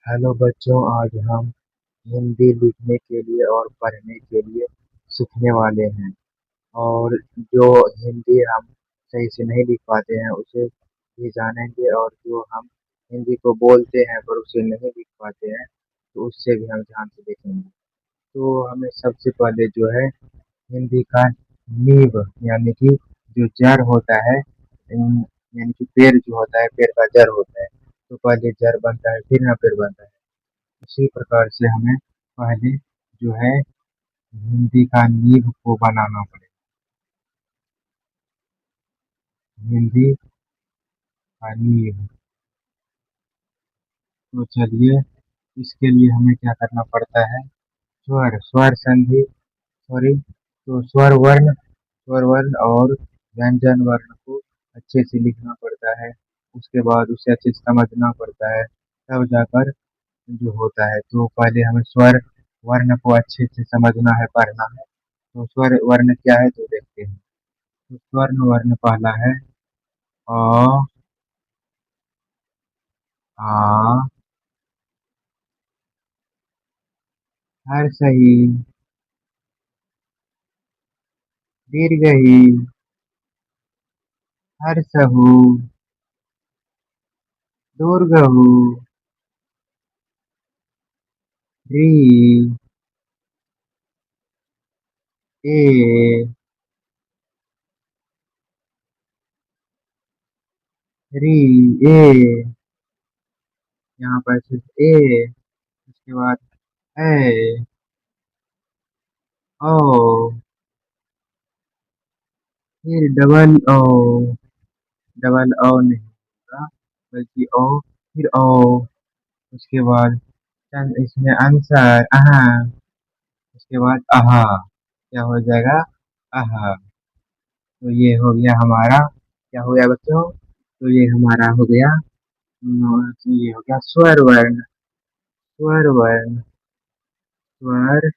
Hello बच्चों, आज हम हिंदी लिखने के लिए और पढ़ने के लिए सीखने वाले हैं। और जो हिंदी हम सही से नहीं लिख पाते हैं उसे भी जानेंगे, और जो हम हिंदी को बोलते हैं पर उसे नहीं लिख पाते हैं तो उससे भी हम ध्यान से देखेंगे। तो हमें सबसे पहले जो है हिंदी का नींव यानी कि जो जड़ होता है, यानी कि पेड़ जो होता है, पेड़ का जड़ होता है। तो पहले जड़ बनता है, फिर ना पेड़ बनता है। उसी प्रकार से हमें पहले जो है हिंदी का नींव को बनाना पड़ेगा। हिंदी का नींव। तो चलिए, इसके लिए हमें क्या करना पड़ता है। स्वर स्वर संधि, सॉरी, तो स्वर वर्ण और व्यंजन वर्ण को अच्छे से लिखना पड़ता है। उसके बाद उसे अच्छे से समझना पड़ता है, तब जाकर जो होता है। तो पहले हमें स्वर वर्ण को अच्छे से समझना है, पढ़ना है। तो स्वर वर्ण क्या है तो देखते हैं। तो स्वर्ण वर्ण पहला है अ, आ, हर सही, दीर्घ ही, हर सहु, दूर्घहु, री, ए, री, ए, यहाँ पर सिर्फ ए। उसके बाद ए, ओ, फिर डबल ओ। डबल ओ नहीं होगा, बल्कि ओ, फिर ओ। उसके बाद इसमें आंसर आहा। उसके बाद आहा, क्या हो जाएगा, आहा। तो ये हो गया हमारा, क्या हो गया बच्चों, तो ये हमारा हो गया तो ये हो गया स्वर वर्ण। स्वर वर्ण, स्वर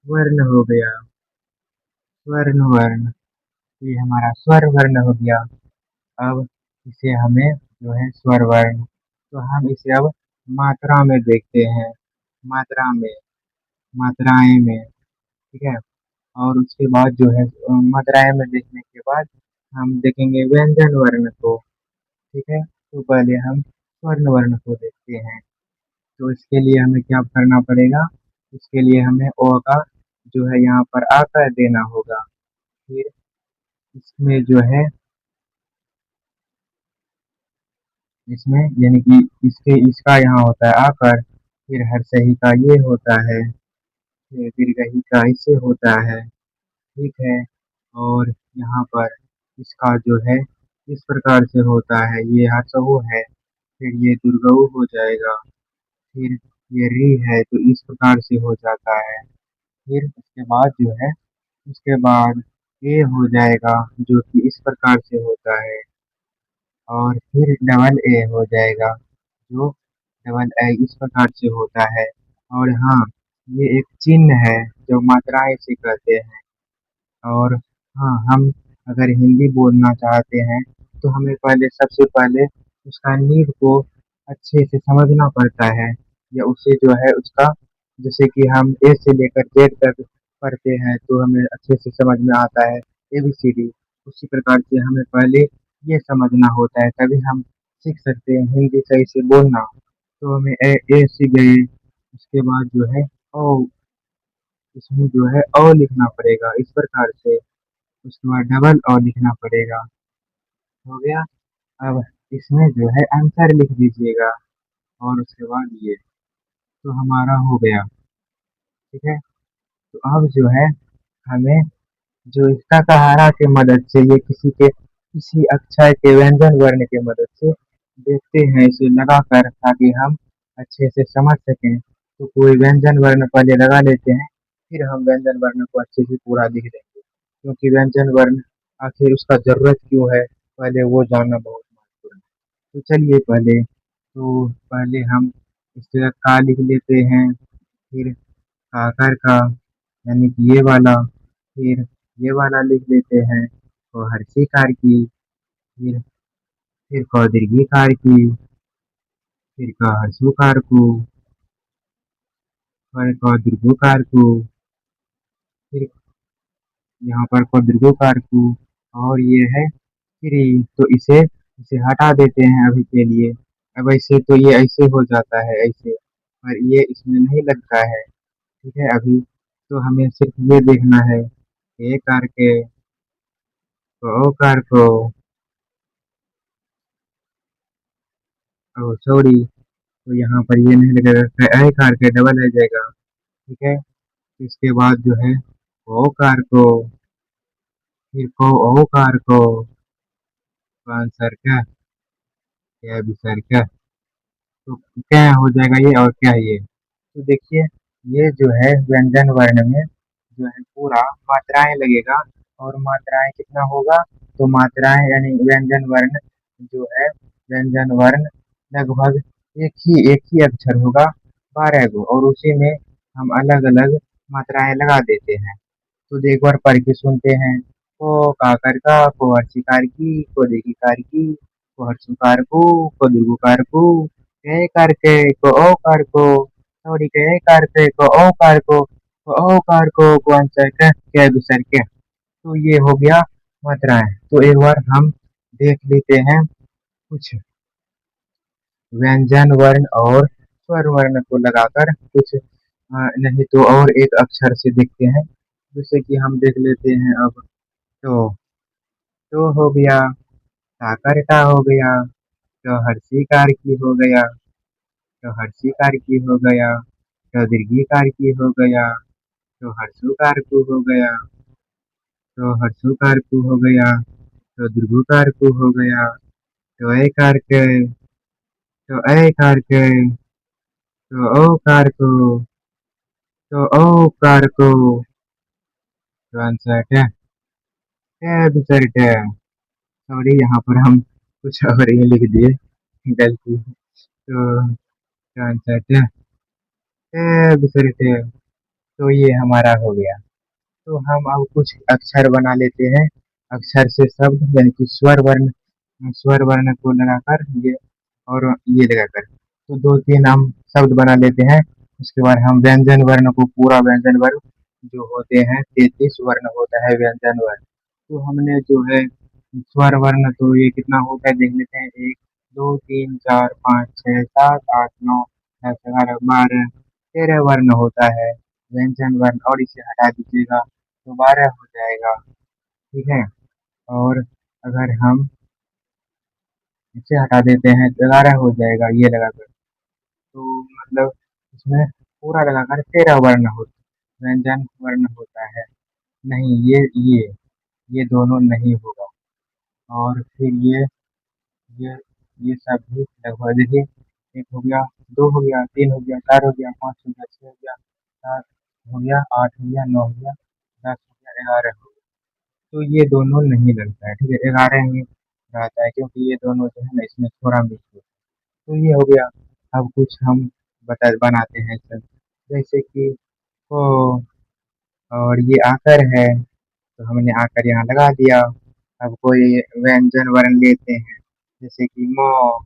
वर्ण हो गया, स्वर्ण वर्ण। तो ये हमारा स्वर वर्ण हो गया। अब इसे हमें जो है स्वर वर्ण, तो हम इसे अब मात्रा में देखते हैं। मात्रा में, मात्राएं में, ठीक है। और उसके बाद जो है मात्राएं में देखने के बाद हम देखेंगे व्यंजन वर्ण को, ठीक है। तो पहले हम स्वर्ण वर्ण को देखते हैं। तो इसके लिए हमें क्या करना पड़ेगा, इसके लिए हमें ओ का जो है यहाँ पर आकार देना होगा। फिर इसमें जो है, इसमें यानी कि इसके इसका यहाँ होता है आकार, फिर हर सही का ये होता है, फिर दीर्घई का इससे होता है, ठीक है। और यहाँ पर इसका जो है इस प्रकार से होता है, ये हर्षऊ है, फिर ये दुर्गऊ हो जाएगा। फिर ये री है तो इस प्रकार से हो जाता है। फिर उसके बाद जो है, उसके बाद ए हो जाएगा जो कि इस प्रकार से होता है। और फिर डबल ए हो जाएगा जो डबल ए इस प्रकार से होता है। और हाँ, ये एक चिन्ह है जो मात्राएं से कहते हैं। और हाँ, हम अगर हिंदी बोलना चाहते हैं तो हमें पहले सबसे पहले उसका नींव को अच्छे से समझना पड़ता है, या उसे जो है उसका, जैसे कि हम ए से लेकर जेड तक पढ़ते हैं तो हमें अच्छे से समझ में आता है ABCD। उसी प्रकार से हमें पहले ये समझना होता है, तभी हम सीख सकते हैं हिंदी सही से बोलना। तो हमें ए सीख गए, उसके बाद जो है ओ, इसमें जो है ओ लिखना पड़ेगा इस प्रकार से। उसके बाद डबल ओ लिखना पड़ेगा, हो गया। अब इसमें जो है आंसर लिख दीजिएगा, और उसके बाद ये तो हमारा हो गया, ठीक है। तो अब जो है हमें जो इसका सहारा की मदद से, ये किसी अक्षर के व्यंजन वर्ण की मदद से देखते हैं इसे लगाकर, ताकि हम अच्छे से समझ सकें। तो कोई व्यंजन वर्ण पहले लगा लेते हैं, फिर हम व्यंजन वर्ण को अच्छे से पूरा लिख देंगे, क्योंकि व्यंजन वर्ण आखिर उसका जरूरत क्यों है, पहले वो जानना बहुत महत्वपूर्ण है। तो चलिए पहले हम इस जगह का लिख लेते हैं, फिर काकर का, यानी कि ये वाला, फिर ये वाला लिख लेते हैं और हर्षी कार की, फिर कौदीर्घी कार की, फिर का हर्षू कार को, और क्वाड्रिगो कारकू, फिर यहाँ पर क्वाड्रिगो कारकू, और ये है थ्री। तो इसे इसे हटा देते हैं अभी के लिए। अब ऐसे तो ये ऐसे हो जाता है ऐसे, पर ये इसमें नहीं लगता है। ठीक है, अभी तो हमें सिर्फ ये देखना है, ए करके ओ कार को, ओ सॉरी, तो यहाँ पर ये नहीं लगेगा, ए कार के डबल आ जाएगा। ठीक है, इसके बाद जो है ओ कार को, फिर को ओ कार को, तो आंसर क्या है सर क्या? तो क्या हो जाएगा ये, और क्या है ये? तो देखिए, ये जो है व्यंजन वर्ण में जो है पूरा मात्राएं लगेगा। और मात्राएं कितना होगा? तो मात्राएं यानी व्यंजन वर्ण जो है, व्यंजन वर्ण लगभग एक ही अक्षर होगा, 12 गो, और उसी में हम अलग अलग मात्राएं लगा देते हैं। तो एक बार पढ़ के सुनते हैं। को काकर का, को हर्षिकार की, को देखिकार की, को हर्षुकार को दुर्गुकार के करके, को ओ कर को, सॉरी, के करके, को ओ कर को ओ कर को आंसर के दूसर के। तो ये हो गया मात्राएं। तो एक बार हम देख लेते हैं कुछ व्यंजन वर्ण और स्वर वर्ण को लगाकर कुछ, नहीं तो और एक अक्षर से देखते हैं। जैसे कि हम देख लेते हैं अब। तो हो गया, साकर का हो गया, तो हर्षिकार की हो गया, तो हर्षिकार की हो गया, तो दीर्घिकार की हो गया, तो हर्षुकार को हो गया, तो हर्षुकार को हो गया, तो दीर्घुकार को हो गया, तो ए कार के, तो ए कार के, तो ओ कार को, तो ओ कार को, तो आंसर क्या बिसर क्या? सॉरी, यहाँ पर हम कुछ और ये लिख दिए गलती। तो आंसर क्या बिसर क्या? तो ये हमारा हो गया। तो हम अब कुछ अक्षर बना लेते हैं, अक्षर से शब्द यानी कि स्वर वर्ण को लगाकर ये, और ये लगाकर, तो दो तीन हम शब्द बना लेते हैं। उसके बाद हम व्यंजन वर्ण को, पूरा व्यंजन वर्ण जो होते हैं 33 वर्ण होता है व्यंजन वर्ण। तो हमने जो है स्वर वर्ण, तो ये कितना होता है देख लेते हैं। एक, दो, तीन, चार, पाँच, छः, सात, आठ, नौ, 10, 11, 12, 13 वर्ण होता है व्यंजन वर्ण, और इसे हटा दीजिएगा तो 12 हो जाएगा। ठीक है, और अगर हम इसे हटा देते हैं तो 11 हो जाएगा ये लगाकर। तो मतलब इसमें पूरा लगाकर 13 वर्ण होता, व्यंजन वर्ण होता है। नहीं, ये दोनों नहीं होगा। और फिर ये ये सब भी लगभग देखिए, एक हो गया, दो हो गया, तीन हो गया, चार हो गया, पाँच हो गया, छः हो गया, सात हो गया, आठ हो गया, नौ हो गया, 10 हो गया, 11 हो गया। तो ये दोनों नहीं लगता है। ठीक है, 11 में रहता है, क्योंकि ये दोनों जो है ना, इसमें थोड़ा मिक्स होता है। तो ये हो गया। अब कुछ हम बनाते हैं सब, जैसे कि को, और ये आकर है, तो हमने आकर यहाँ लगा दिया। अब कोई व्यंजन वर्ण लेते हैं, जैसे कि मो,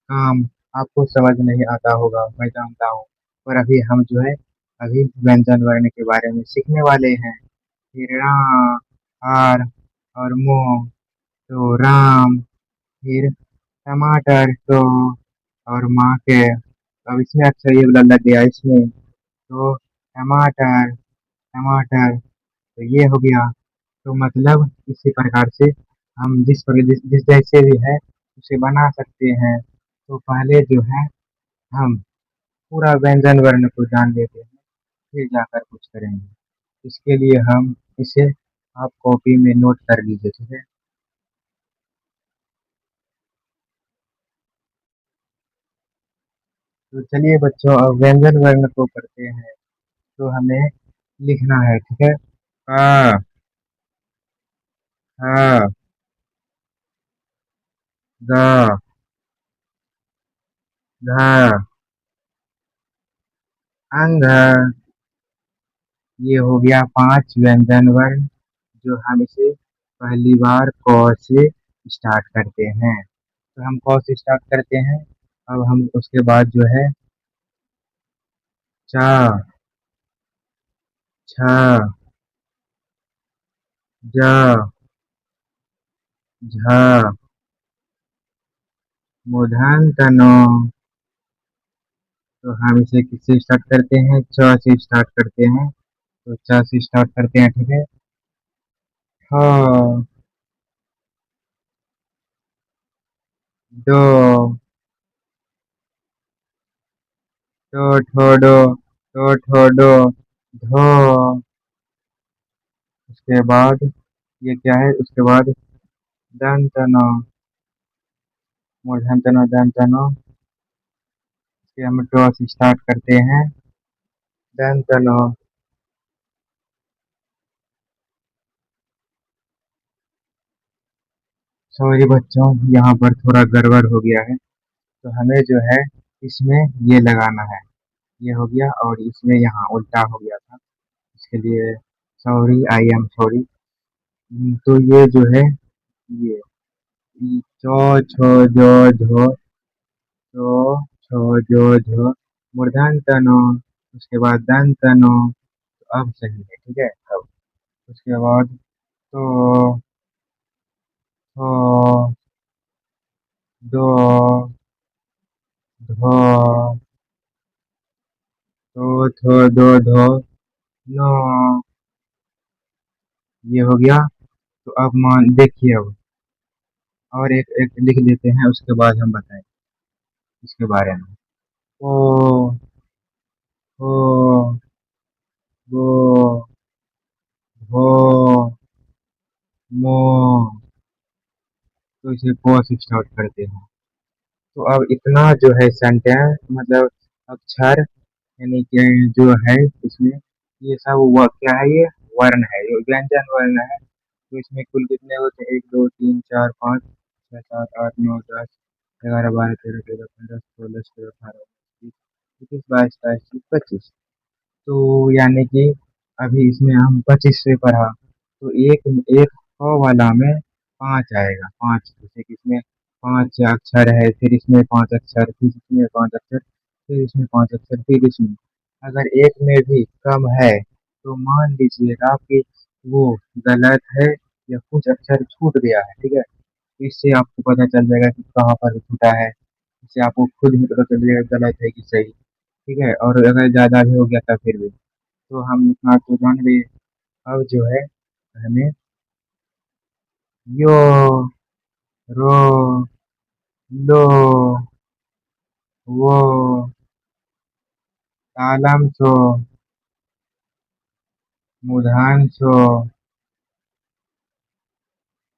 काम। आपको समझ नहीं आता होगा, मैं जानता हूँ, पर अभी हम जो है अभी व्यंजन वर्ण के बारे में सीखने वाले हैं। फिर रा, आर, और मो, तो राम। फिर टमाटर, तो और माँ के, अब इसमें अक्सर ये वाला लग गया इसमें, तो टमाटर, टमाटर, तो ये हो गया। तो मतलब इसी प्रकार से हम जिस जैसे भी है उसे बना सकते हैं। तो पहले जो है हम पूरा व्यंजन वर्ण को जान लेते हैं, फिर जाकर कुछ करेंगे। इसके लिए हम इसे, आप कॉपी में नोट कर लीजिए। ठीक है, तो चलिए बच्चों, अब व्यंजन वर्ण को पढ़ते हैं। तो हमें लिखना है। ठीक है, आ, हा, गा, घा, अंग। ये हो गया 5 व्यंजन वर्ण, जो हम इसे पहली बार क से स्टार्ट करते हैं। तो हम क से स्टार्ट करते हैं। अब हम उसके बाद जो है चा, छ, ज, झ, मूर्धन्य नो। तो हम इसे किससे स्टार्ट करते हैं? च से स्टार्ट करते हैं। तो च से स्टार्ट करते हैं, ठीक है। ठ, डो, टो ठोडो, टो ठोडो, ढो। उसके बाद ये क्या है? उसके बाद दंत न, मूर्धन्य न, दंत न। इसके हम टो से स्टार्ट करते हैं। दंत न। सॉरी बच्चों, यहाँ पर थोड़ा गड़बड़ हो गया है। तो हमें जो है इसमें ये लगाना है। ये हो गया और इसमें यहाँ उल्टा हो गया था। इसके लिए सॉरी, आई एम सॉरी। तो ये जो है ये चो छो जो झो, चो छो जो झो, मूर्धन्य तनो। उसके बाद दंत तनो। तो अब सही है, ठीक है। अब उसके बाद तो, तो, दो, धो, तो थो दो धो, नो। ये हो गया। तो अब मान देखिए अब, और एक लिख लेते हैं, उसके बाद हम बताएं इसके बारे में। ओ, ओ, गो, हो, मो। तो इसे पो से स्टार्ट करते हैं। तो अब इतना जो है सेंटेंस मतलब अक्षर, यानी कि जो है इसमें, ये सब क्या है? ये वर्ण है, ये व्यंजन वर्ण है। तो इसमें कुल कितने होते हैं? 1 2 3 4 5 6 7 8 9 10 11 12 13 14 15 16 17 18 19 20 21 22 23 24 25। तो यानी कि अभी इसमें हम 25 से पढ़ा। तो एक एक क वाला में 5 आएगा, 5। जैसे कि इसमें 5 अक्षर है, फिर इसमें 5 अक्षर, फिर इसमें 5 अक्षर, फिर इसमें 5 अक्षर, फिर इसमें। अगर एक में भी कम है तो मान लीजिएगा कि वो गलत है या कुछ अक्षर छूट गया है, ठीक है। तो इससे आपको पता चल जाएगा कि कहाँ पर छूटा है। इससे आपको खुद ही पता चल जाएगा गलत है कि सही, ठीक है। और अगर ज़्यादा भी हो गया था फिर भी, तो हम इतना तो जान गए। अब जो है हमें यो, रो, लो, वो, तालम सो, मूर्धांशो,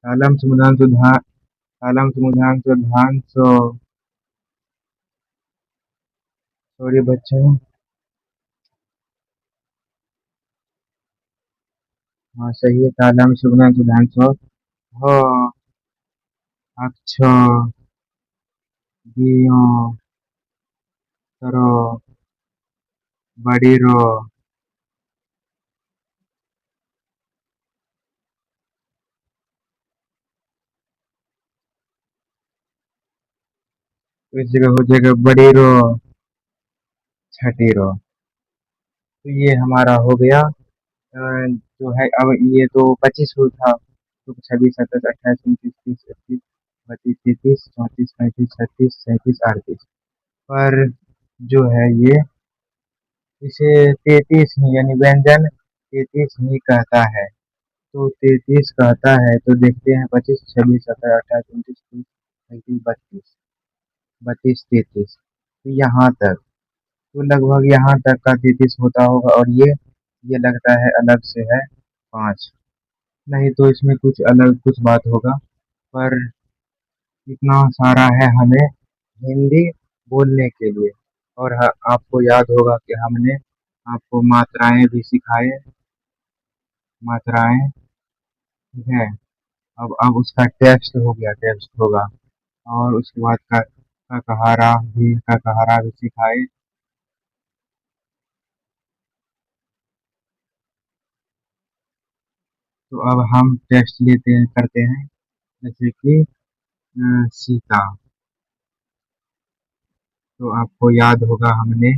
तालम से मूर्धांशो तालम से मूर्धांशो धांशो। सॉरी बच्चों। हाँ सही है, तालम से मूर्धांशो धांशो। हो, अक्षो, दियो, करो, बड़ी रो। तो इस जगह हो जाएगा बड़ी रो, छठी रो। तो ये हमारा हो गया। जो है अब ये तो 25 हुआ था। तो 26 27 28 29 30 31 32 33 34 35 36 37 38 पर जो है ये इसे 33 ही यानी व्यंजन 33 ही कहता है। तो 33 कहता है, तो देखते हैं 25 26 27 28 29 30 31 32 32 33। तो यहाँ तक, तो लगभग यहाँ तक का 33 होता होगा। और ये लगता है अलग से है 5। नहीं तो इसमें कुछ अलग कुछ बात होगा। पर इतना सारा है हमें हिंदी बोलने के लिए। और आपको याद होगा कि हमने आपको मात्राएं भी सिखाए, मात्राएं, ठीक है। अब उसका टेस्ट हो गया, टेस्ट होगा। और उसके बाद का कहारा भी सिखाए। तो अब हम टेस्ट लेते हैं, करते हैं। जैसे कि सीता। तो आपको याद होगा हमने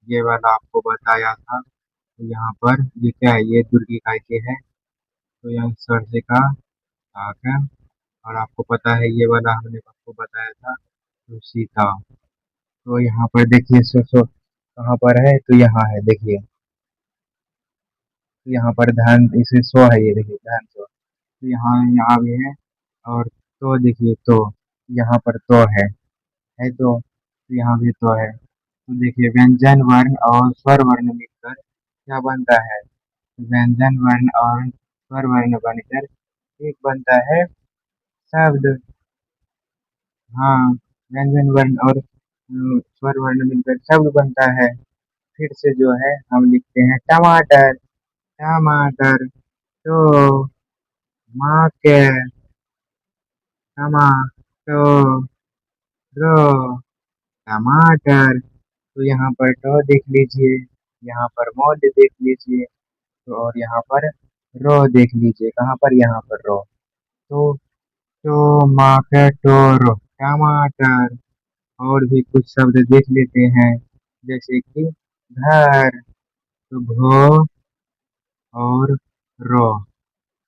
ये वाला आपको बताया था। तो यहाँ पर ये क्या है, ये दुर्गे काय के है। तो यहाँ सर से का आग है। और आपको पता है ये वाला हमने आपको बताया था, तो सीता। तो यहाँ पर देखिए सो कहाँ पर है, तो यहाँ है देखिए। तो यहाँ पर धन इसे सो है, ये देखिए धन सो। तो यहाँ भी है। और तो देखिए तो यहाँ पर तो है तो यहाँ भी तो है। तो देखिए व्यंजन वर्ण और स्वर वर्ण मिलकर क्या बनता है, व्यंजन वर्ण और स्वर वर्ण बनकर एक बनता है शब्द। हाँ, व्यंजन वर्ण और स्वर वर्ण मिलकर शब्द बनता है। फिर से जो है हम लिखते हैं टमाटर। टमाटर तो माँ के टमाटो रो टमाटर। तो यहाँ पर टो देख लीजिए, यहाँ पर मोड देख लीजिए, तो और यहाँ पर रो देख लीजिए, कहाँ पर, यहाँ पर रो। तो टोमाटो टमाटर। और भी कुछ शब्द देख लेते हैं, जैसे कि घर, तो घो और रो।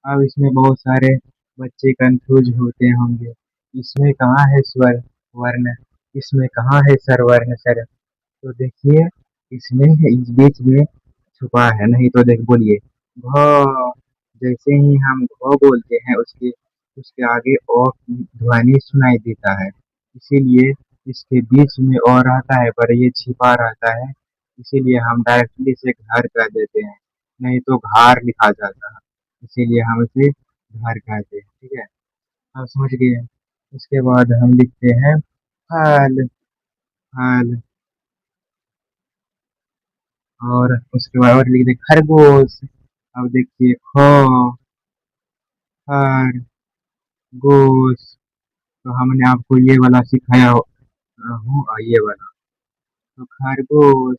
अब इसमें बहुत सारे बच्चे कंफ्यूज होते होंगे, इसमें कहाँ है स्वर वर्ण, इसमें कहाँ है स्वर वर्ण सर। तो देखिए इसमें इस बीच में छुपा है, नहीं तो देख बोलिए घ। जैसे ही हम घ बोलते हैं उसके उसके आगे ओ की ध्वनि सुनाई देता है, इसीलिए इसके बीच में ओ रहता है पर ये छिपा रहता है। इसीलिए हम डायरेक्टली इसे घर कह देते हैं, नहीं तो घार लिखा जाता है, इसीलिए हम इसे घर कहते हैं। ठीक है, आप समझ गए। उसके बाद हम लिखते हैं फल। फल। और उसके बाद और लिख दे खरगोश। अब देखिए खरगोश। तो हमने आपको ये वाला सिखाया हूँ, ये वाला। तो खरगोश,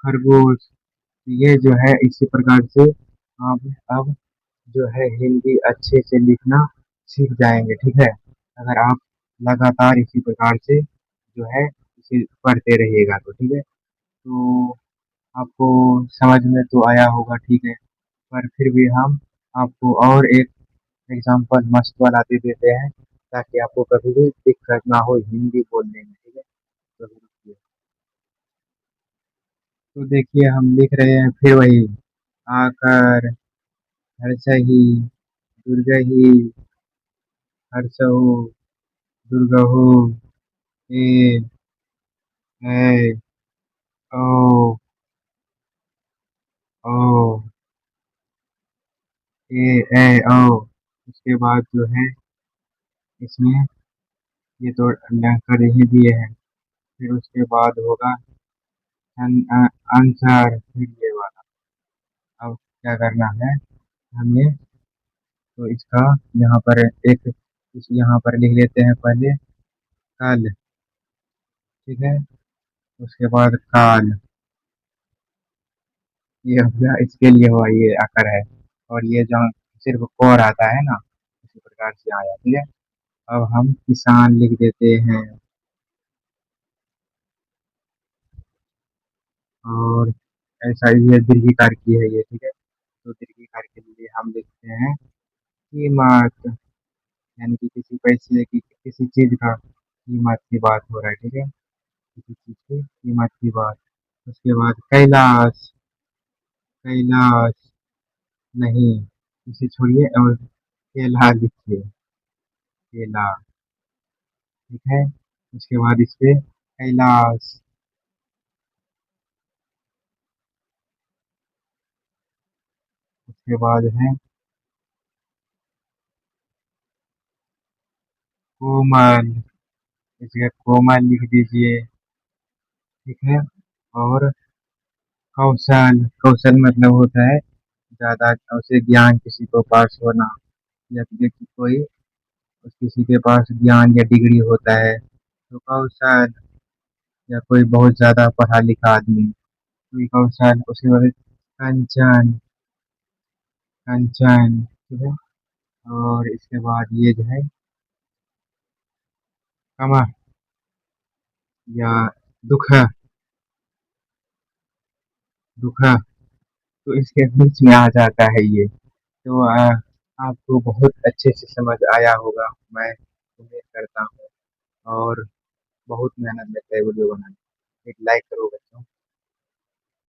खरगोश। ये जो है इसी प्रकार से आप अब जो है हिंदी अच्छे से लिखना सीख जाएंगे। ठीक है, अगर आप लगातार इसी प्रकार से जो है इसे पढ़ते रहिएगा तो। ठीक है, तो आपको समझ में तो आया होगा। ठीक है, पर फिर भी हम आपको और एक एग्जाम्पल मस्त वाला दे देते हैं, ताकि आपको कभी भी दिक्कत ना हो हिंदी बोलने में। ठीक है, तो रुकिए। तो देखिए हम लिख रहे हैं फिर वही आकर, हर्षहि, दुर्गहि, हर्षऊ, दुर्गहु, ए, ऐ, ओ, ओ, ए, ऐ, ओ। उसके बाद जो है इसमें ये तो कर ही दिए हैं। फिर उसके बाद होगा आंसर, फिर ये वाला। अब क्या करना है हमें, तो इसका यहाँ पर एक इस यहाँ पर लिख लेते हैं पहले कल। ठीक है, उसके बाद काल। ये हो गया, इसके लिए हुआ ये आकर है। और ये जो सिर्फ कोर आता है ना, इसी प्रकार से आया। ठीक है, अब हम किसान लिख देते हैं। और ऐसा ही ये दीर्घिकार की है ये। ठीक है, तो दीर्घिकार के लिए हम लिखते हैं कीमत, यानी कि किसी पैसे की किसी चीज का कीमत की बात हो रहा है। ठीक है, किसी चीज की कीमत की बात। उसके बाद कैलाश। कैलाश नहीं, इसे छोड़िए और केला लिखिए, केला। ठीक है, उसके बाद इस पे कैलाश। उसके बाद है कोमल, इसके कोमल लिख दीजिए। ठीक है, और कौशल। कौशल मतलब होता है ज्यादा उसे ज्ञान किसी को पास होना, या फिर कोई किसी के पास ज्ञान या डिग्री होता है, तो कौशल। या कोई बहुत ज्यादा पढ़ा लिखा आदमी, कोई कौशल। उसके बाद कंचन। कंचन। ठीक है, और इसके बाद ये जो है कमा या दुख। दुखा तो इसके बीच में आ जाता है ये। तो आपको बहुत अच्छे से समझ आया होगा, मैं उम्मीद करता हूँ। और बहुत मेहनत लगता है वीडियो बनाने में। एक लाइक करोगे?